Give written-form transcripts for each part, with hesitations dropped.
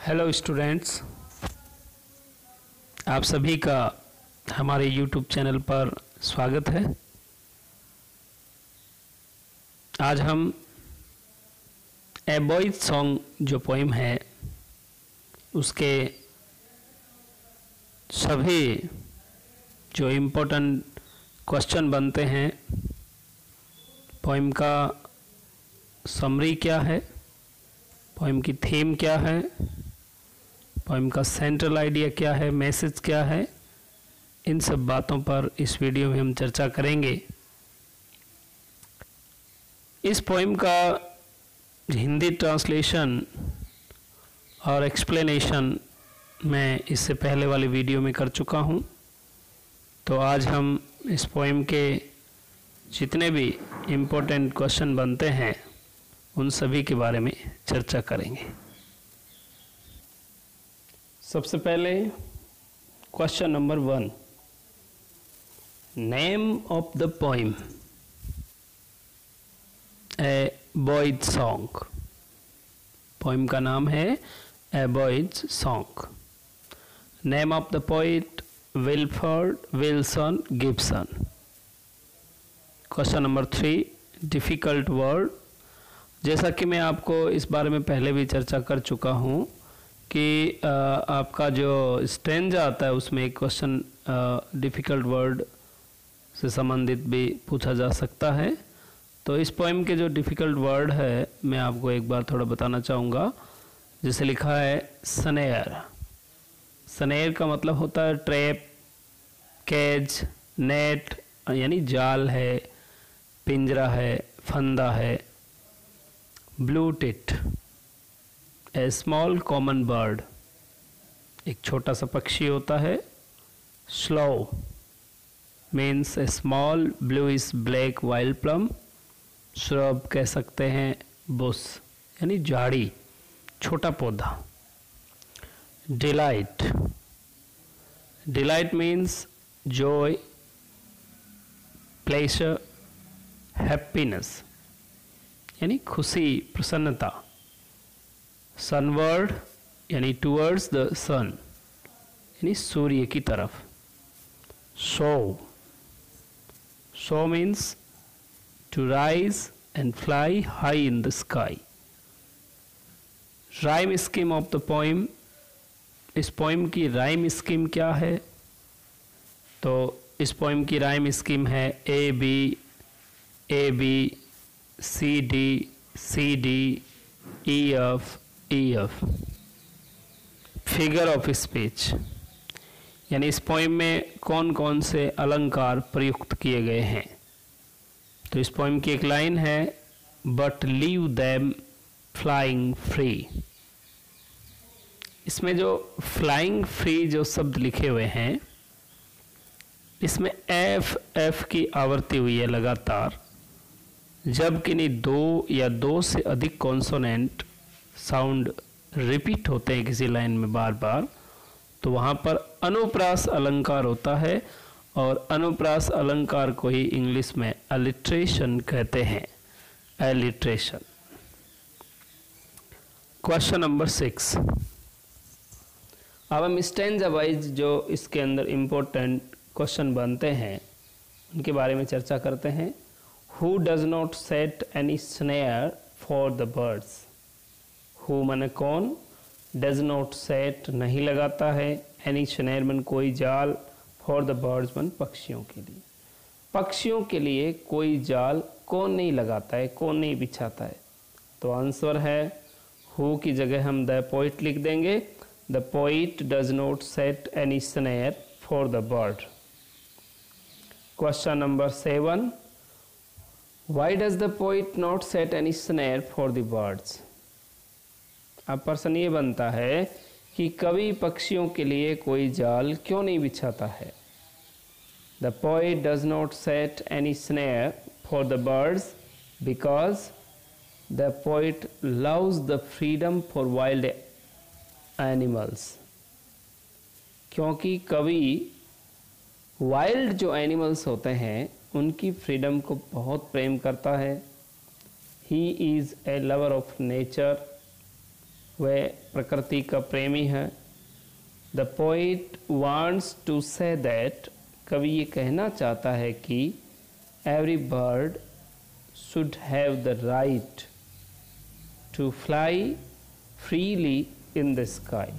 Hello students, आप सभी का हमारे यूट्यूब चैनल पर स्वागत है। आज हम ए बॉयज सॉन्ग जो पोइम है उसके सभी जो इम्पोर्टेंट क्वेश्चन बनते हैं, पोइम का समरी क्या है, पोइम की थीम क्या है, पोइम का सेंट्रल आइडिया क्या है, मैसेज क्या है, इन सब बातों पर इस वीडियो में हम चर्चा करेंगे। इस पोइम का हिंदी ट्रांसलेशन और एक्सप्लेनेशन मैं इससे पहले वाली वीडियो में कर चुका हूँ, तो आज हम इस पोइम के जितने भी इम्पोर्टेंट क्वेश्चन बनते हैं उन सभी के बारे में चर्चा करेंगे। सबसे पहले question number 1, name of the poem a boys song. Poem का नाम है a boys song. Name of the poet Wilfrid Wilson Gibson. Question number 3, difficult word. जैसा कि मैं आपको इस बारे में पहले भी चर्चा कर चुका हूँ कि आपका जो स्टेंजा आता है उसमें एक क्वेश्चन डिफ़िकल्ट वर्ड से संबंधित भी पूछा जा सकता है। तो इस पोइम के जो डिफ़िकल्ट वर्ड है मैं आपको एक बार थोड़ा बताना चाहूँगा। जैसे लिखा है स्नेयर। स्नेयर का मतलब होता है ट्रैप, केज, नेट यानी जाल है, पिंजरा है, फंदा है। Blue tit, a small common bird, एक छोटा सा पक्षी होता है। Sloe means a small bluish black wild plum. Shrub कह सकते हैं बुश यानी झाड़ी, छोटा पौधा। Delight, delight means joy, pleasure, happiness यानी खुशी, प्रसन्नता। सनवर्ड यानी टूवर्ड्स द सन यानी सूर्य की तरफ। Soar, soar means to rise and fly high in the sky. Rhyme scheme of the poem. इस पोइम की राइम स्कीम क्या है? तो इस पोइम की राइम स्कीम है A B, A B, C D, C D, E F, E F. Figure of speech यानी इस पोइम में कौन कौन से अलंकार प्रयुक्त किए गए हैं। तो इस पोइम की एक लाइन है, but leave them flying free. इसमें जो फ्लाइंग फ्री जो शब्द लिखे हुए हैं, इसमें एफ एफ की आवृत्ति हुई है लगातार। जब किन्हीं दो या दो से अधिक कॉन्सोनेंट साउंड रिपीट होते हैं किसी लाइन में बार बार, तो वहाँ पर अनुप्रास अलंकार होता है, और अनुप्रास अलंकार को ही इंग्लिश में अलिट्रेशन कहते हैं। एलिट्रेशन। क्वेश्चन नंबर 6, अब हम स्टैंजा वाइज जो इसके अंदर इम्पोर्टेंट क्वेश्चन बनते हैं उनके बारे में चर्चा करते हैं। Who does not set any snare for the birds? Who माने कौन, does not set नहीं लगाता है, any snare मन कोई जाल, for the birds मन पक्षियों के लिए। पक्षियों के लिए कोई जाल कौन नहीं लगाता है, कौन नहीं बिछाता है? तो आंसर है who की जगह हम the poet लिख देंगे। The poet does not set any snare for the bird. Question number 7, Why does the poet not set any snare for the birds? अब प्रश्न ये बनता है कि कवि पक्षियों के लिए कोई जाल क्यों नहीं बिछाता है। The poet does not set any snare for the birds because the poet loves the freedom for wild animals. क्योंकि कवि वाइल्ड जो एनिमल्स होते हैं उनकी फ्रीडम को बहुत प्रेम करता है। He is a lover of nature वह प्रकृति का प्रेमी है। The poet wants to say that, कवि ये कहना चाहता है कि every bird should have the right to fly freely in the sky,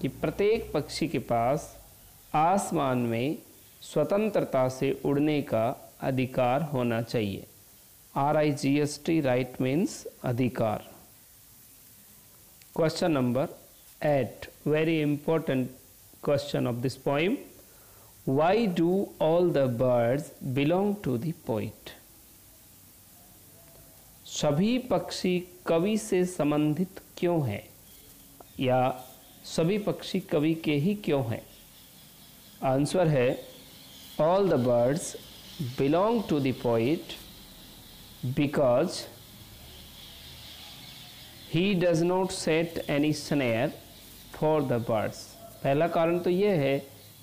कि प्रत्येक पक्षी के पास आसमान में स्वतंत्रता से उड़ने का अधिकार होना चाहिए। RIGST, राइट मीन्स अधिकार। Question number 8, very important question of this poem. Why do all the birds belong to the poet? सभी पक्षी कवि से संबंधित क्यों हैं, या सभी पक्षी कवि के ही क्यों हैं? आंसर है all the birds belong to the poet because he does not set any snare for the birds. पहला कारण तो यह है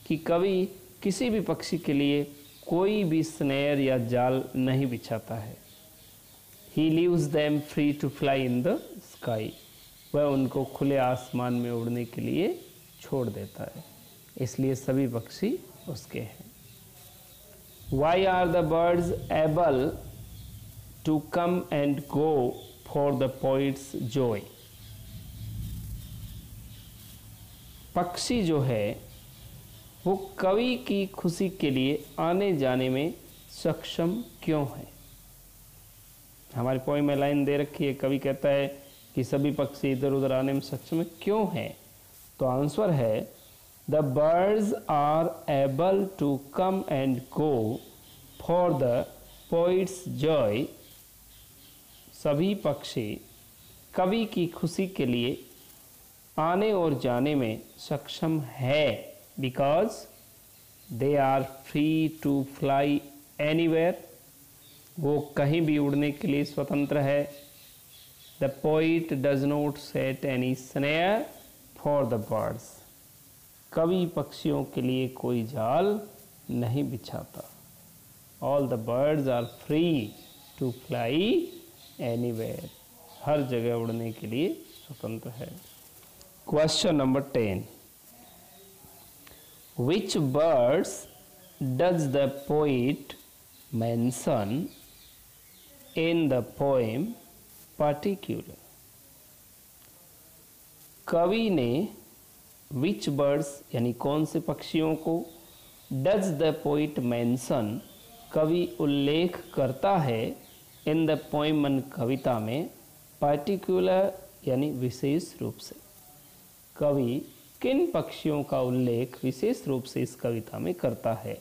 कि कवि किसी भी पक्षी के लिए कोई भी स्नेयर या जाल नहीं बिछाता है। He leaves them free to fly in the sky, वह उनको खुले आसमान में उड़ने के लिए छोड़ देता है, इसलिए सभी पक्षी उसके हैं। Why are the birds able to come and go for the poet's joy? पक्षी जो है वो कवि की खुशी के लिए आने जाने में सक्षम क्यों है? हमारी पोइम में लाइन दे रखी है, कवि कहता है कि सभी पक्षी इधर उधर आने में सक्षम क्यों हैं? तो आंसर है the birds are able to come and go for the poet's joy. सभी पक्षी कवि की खुशी के लिए आने और जाने में सक्षम है, because they are free to fly anywhere, वो कहीं भी उड़ने के लिए स्वतंत्र है। The poet does not set any snare for the birds, कवि पक्षियों के लिए कोई जाल नहीं बिछाता। All the birds are free to fly anywhere, हर जगह उड़ने के लिए स्वतंत्र है। Question number 10, which birds does the poet mention in the poem particular? कवि ने विच बर्ड्स यानी कौन से पक्षियों को, डज द पोइट मेंशन कवि उल्लेख करता है, इन द पोएम मन कविता में, पर्टिकुलर यानी विशेष रूप से। कवि किन पक्षियों का उल्लेख विशेष रूप से इस कविता में करता है?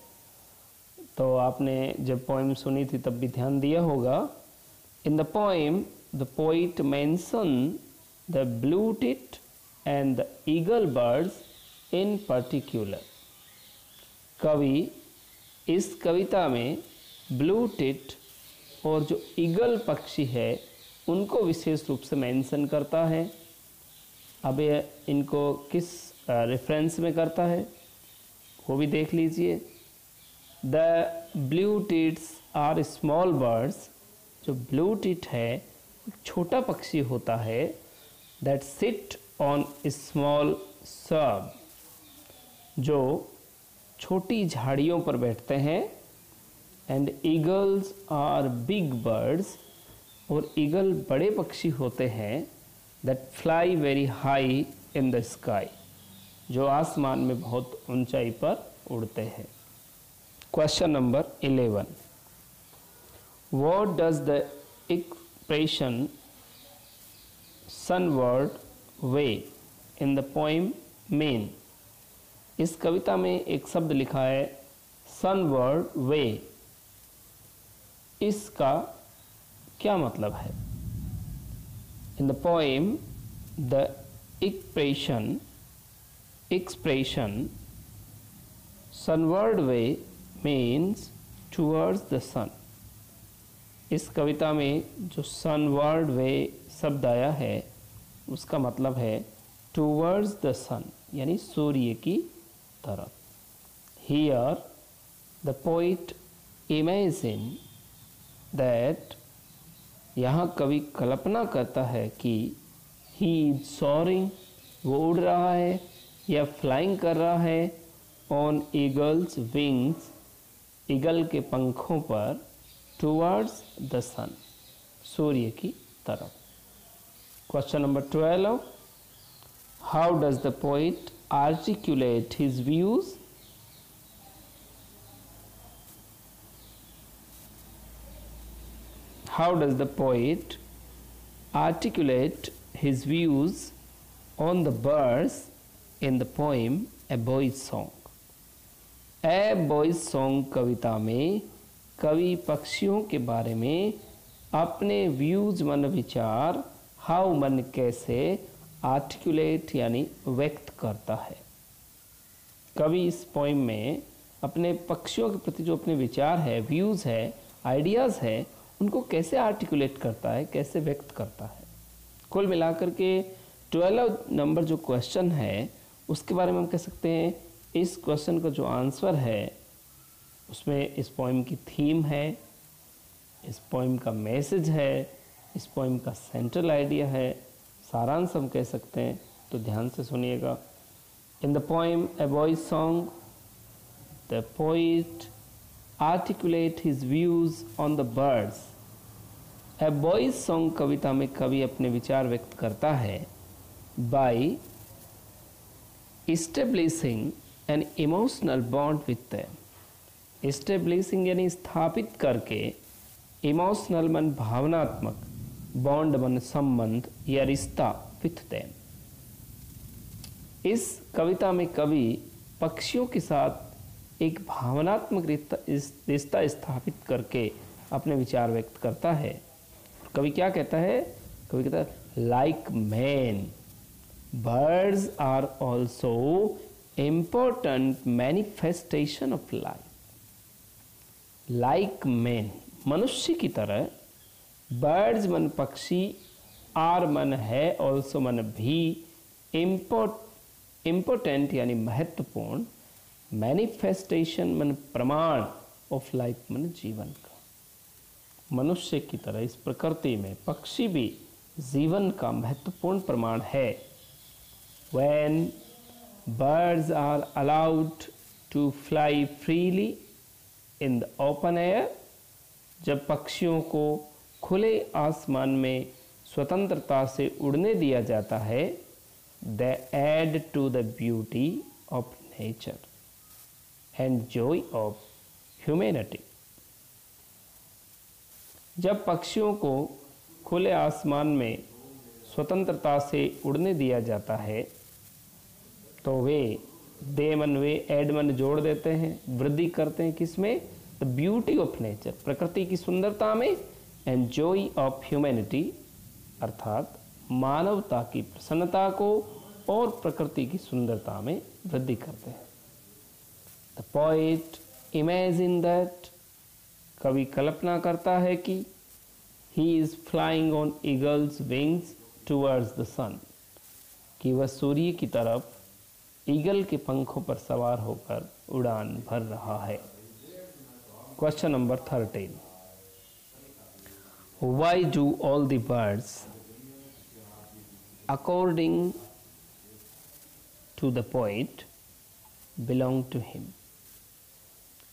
तो आपने जब पोएम सुनी थी तब भी ध्यान दिया होगा। इन the poem the poet mention the blue tit and the eagle birds in particular. कवि इस कविता में ब्लू टिट और जो ईगल पक्षी है उनको विशेष रूप से मेंशन करता है। अब इनको किस रेफरेंस में करता है वो भी देख लीजिए। The blue tits are small birds, जो ब्लू टिट है छोटा पक्षी होता है, that sit on small shrub, जो छोटी झाड़ियों पर बैठते हैं। And eagles are big birds, और ईगल बड़े पक्षी होते हैं, that fly very high in the sky, जो आसमान में बहुत ऊंचाई पर उड़ते हैं। Question number 11, what does the expression sunward way in the poem mean? इस कविता में एक शब्द लिखा है सनवर्ड वे, इसका क्या मतलब है? इन the poem the expression sunward way means towards the sun। इस कविता में जो sunward way शब्द आया है उसका मतलब है towards the sun, यानी सूर्य की तरफ। Here the poet imagine that, यहाँ कवि कल्पना करता है कि ही इज सोअरिंग, वो उड़ रहा है या फ्लाइंग कर रहा है, ऑन ईगल्स विंग्स, ईगल के पंखों पर, टुवर्ड्स द सन, सूर्य की तरफ। Question number 12, how does the poet articulate his views? How does the poet articulate his views on the birds in the poem A Boy's Song? A Boy's Song कविता में कवि पक्षियों के बारे में अपने व्यूज मन विचार, हाउ मन कैसे, आर्टिकुलेट यानी व्यक्त करता है। कवि इस पोइम में अपने पक्षियों के प्रति जो अपने विचार है, व्यूज है, आइडियाज़ है, उनको कैसे आर्टिकुलेट करता है, कैसे व्यक्त करता है। कुल मिलाकर के 12 नंबर जो क्वेश्चन है उसके बारे में हम कह सकते हैं इस क्वेश्चन का जो आंसर है उसमें इस पोइम की थीम है, इस पोइम का मैसेज है, इस पोइम का सेंट्रल आइडिया है, सारांश हम कह सकते हैं। तो ध्यान से सुनिएगा। In the poem a boys song the poet articulate his views on the birds. A boy's song कविता में कवि अपने विचार व्यक्त करता है by establishing an emotional bond with them. Establishing यानी स्थापित करके, emotional मन भावनात्मक, bond मन संबंध या रिश्ता with them. इस कविता में कवि पक्षियों के साथ एक भावनात्मक रिश्ता स्थापित करके अपने विचार व्यक्त करता है। कवि क्या कहता है? कवि कहता है like man birds are also important manifestation of life. Like man मनुष्य की तरह, बर्ड्स मन पक्षी, आर मन है, ऑल्सो मन भी, इम्पोर्टेंट यानी महत्वपूर्ण, मैनिफेस्टेशन मन प्रमाण, ऑफ लाइफ मन जीवन का। मनुष्य की तरह इस प्रकृति में पक्षी भी जीवन का महत्वपूर्ण प्रमाण है। When birds are allowed to fly freely in the open air, जब पक्षियों को खुले आसमान में स्वतंत्रता से उड़ने दिया जाता है, they add to the beauty of nature and joy of humanity. जब पक्षियों को खुले आसमान में स्वतंत्रता से उड़ने दिया जाता है तो वे एड मन जोड़ देते हैं, वृद्धि करते हैं किसमें? द ब्यूटी ऑफ नेचर, प्रकृति की सुंदरता में, एंड जॉय ऑफ ह्यूमैनिटी अर्थात मानवता की प्रसन्नता को और प्रकृति की सुंदरता में वृद्धि करते हैं। द पोएट इमेजिन दैट, कवि कल्पना करता है कि he is flying on eagles wings towards the sun, कि वह सूर्य की तरफ ईगल के पंखों पर सवार होकर उड़ान भर रहा है। Question number 13, why do all the birds according to the poet belong to him?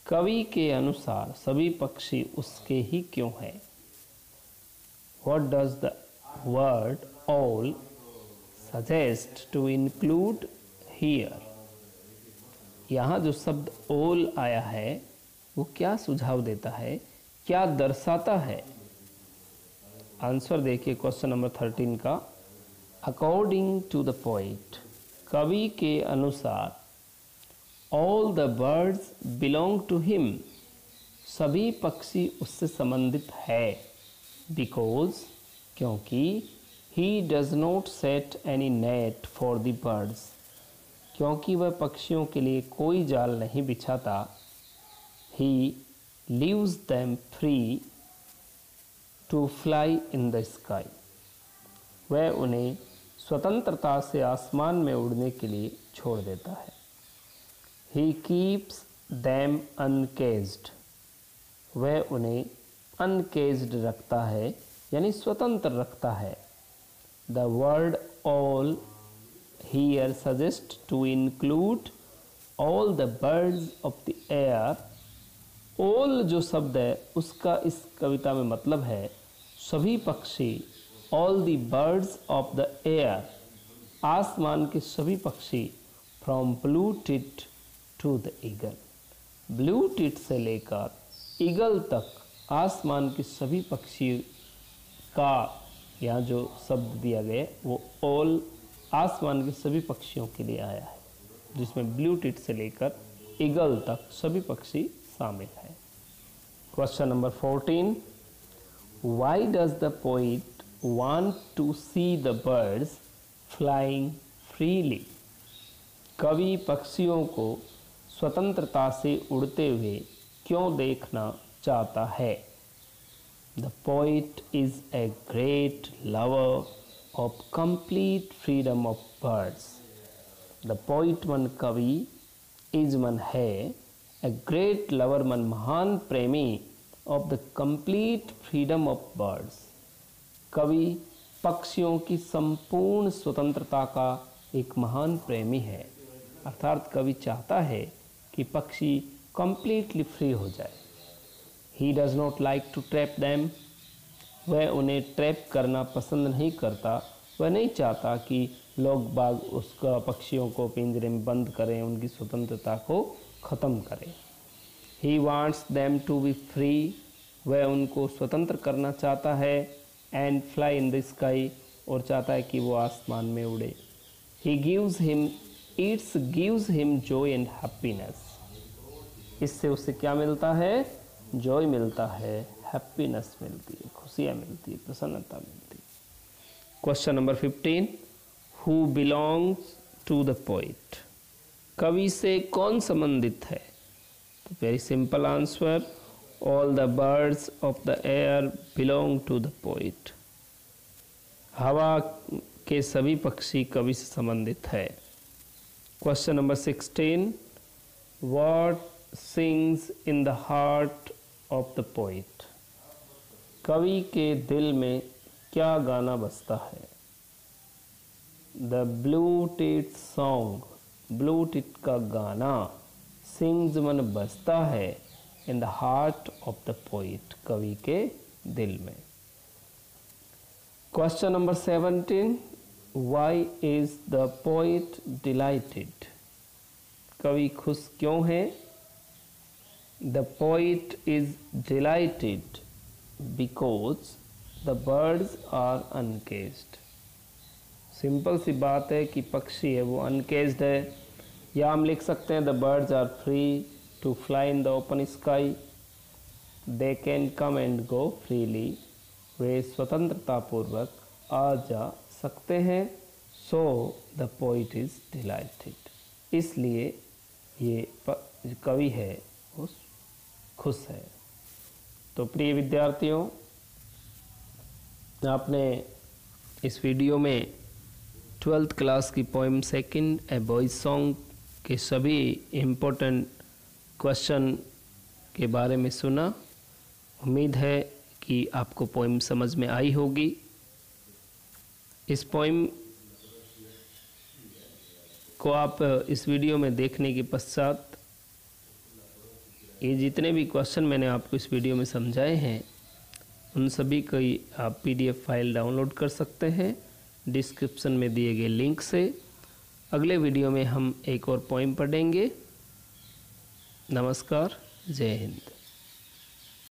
कवि के अनुसार सभी पक्षी उसके ही क्यों हैं? What does the word all suggest to include here? यहाँ जो शब्द all आया है वो क्या सुझाव देता है, क्या दर्शाता है? आंसर देखिए क्वेश्चन नंबर 13 का। अकॉर्डिंग टू द पोएट, कवि के अनुसार, all the birds belong to him, सभी पक्षी उससे संबंधित है। बिकॉज, क्योंकि, he does not set any net for the birds, क्योंकि वह पक्षियों के लिए कोई जाल नहीं बिछाता। He leaves them free to fly in the sky, वह उन्हें स्वतंत्रता से आसमान में उड़ने के लिए छोड़ देता है। ही कीप्स देम अनकेज्ड, वह उन्हें अनकेज्ड रखता है यानी स्वतंत्र रखता है। The word all here suggest to include all the birds of the air. all जो शब्द है उसका इस कविता में मतलब है सभी पक्षी, all the birds of the air, आसमान के सभी पक्षी, from blue tit to the eagle, blue tit से लेकर ईगल तक आसमान के सभी पक्षी का यहाँ जो शब्द दिया गया वो ऑल आसमान के सभी पक्षियों के लिए आया है, जिसमें ब्लू टिट से लेकर ईगल तक सभी पक्षी शामिल है। Question number 14, why does the poet want to see the birds flying freely? कवि पक्षियों को स्वतंत्रता से उड़ते हुए क्यों देखना चाहता है? The poet is a great lover of complete freedom of birds. The poet मन कवि, इज मन है, ए ग्रेट लवर मन महान प्रेमी, of the complete freedom of birds, कवि पक्षियों की संपूर्ण स्वतंत्रता का एक महान प्रेमी है। अर्थात कवि चाहता है कि पक्षी कंप्लीटली फ्री हो जाए। He does not like to trap them, वह उन्हें ट्रैप करना पसंद नहीं करता। वह नहीं चाहता कि लोग बाग उसका पक्षियों को पिंजरे में बंद करें, उनकी स्वतंत्रता को ख़त्म करें। He wants them to be free, वह उनको स्वतंत्र करना चाहता है। And fly in the sky, और चाहता है कि वो आसमान में उड़े। He gives him, it's gives him joy and happiness, इससे उसे क्या मिलता है? जॉय मिलता है, हैप्पीनेस मिलती है, खुशियाँ मिलती है, प्रसन्नता मिलती है। Question number 15, who belongs to the poet? कवि से कौन संबंधित है? तो very simple answer, all the birds of the air belong to the poet. हवा के सभी पक्षी कवि से संबंधित है। Question number 16, what sings in the heart of the poet? कवि के दिल में क्या गाना बजता है? The blue tit song, blue tit का गाना, सिंग्स मन बजता है, इन the heart of the poet, कवि के दिल में। Question number 17, why is the poet delighted? कवि खुश क्यों है? The poet is delighted because the birds are uncaged. Simple सी बात है कि पक्षी है वो अनकेज्ड है, या हम लिख सकते हैं the birds are free to fly in the open sky, they can come and go freely, वे स्वतंत्रतापूर्वक आ जा सकते हैं। So the poet is delighted, इसलिए ये कवि है वो खुश है। तो प्रिय विद्यार्थियों, आपने इस वीडियो में 12th क्लास की पोएम सेकंड ए बॉयज सॉन्ग के सभी इम्पोर्टेंट क्वेश्चन के बारे में सुना। उम्मीद है कि आपको पोएम समझ में आई होगी। इस पोएम को आप इस वीडियो में देखने के पश्चात ये जितने भी क्वेश्चन मैंने आपको इस वीडियो में समझाए हैं उन सभी की आप PDF फाइल डाउनलोड कर सकते हैं डिस्क्रिप्शन में दिए गए लिंक से। अगले वीडियो में हम एक और पोएम पढ़ेंगे। नमस्कार, जय हिंद।